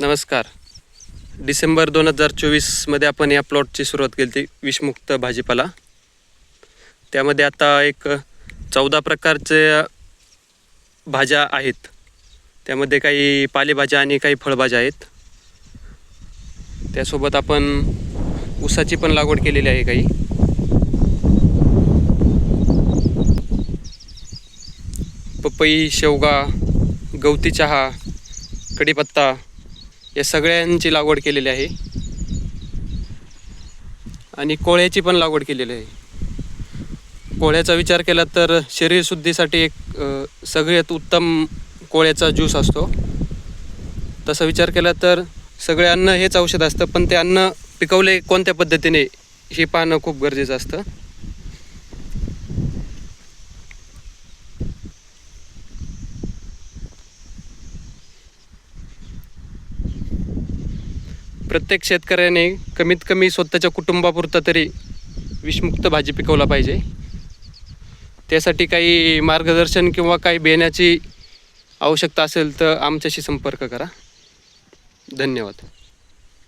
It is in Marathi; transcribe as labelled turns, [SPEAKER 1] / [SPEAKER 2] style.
[SPEAKER 1] नमस्कार. डिसेंबर 2024मध्ये आपण या प्लॉटची सुरुवात केली होती, विषमुक्त भाजीपाला. त्यामध्ये आता एक 14 प्रकारचे भाज्या आहेत. त्यामध्ये काही पालेभाज्या आणि काही फळभाज्या आहेत. त्यासोबत आपण ऊसाची पण लागवड केलेली आहे. काही पपई, शेवगा, गवती चहा, कढीपत्ता या सगळ्यांची लागवड केलेली आहे. आणि कोळ्याची पण लागवड केलेली आहे. कोळ्याचा विचार केला तर शरीरशुद्धीसाठी एक सगळ्यात उत्तम कोळ्याचा ज्यूस असतो. तसा विचार केला तर सगळे अन्न हेच औषध असतं, पण ते अन्न पिकवले कोणत्या पद्धतीने हे पाहणं खूप गरजेचं असतं. प्रत्येक शेतकऱ्याने कमीत कमी स्वतःच्या कुटुंबापुरता तरी विषमुक्त भाजी पिकवला पाहिजे. त्यासाठी काही मार्गदर्शन किंवा काही बियाण्याची आवश्यकता असेल तर आमच्याशी संपर्क करा. धन्यवाद.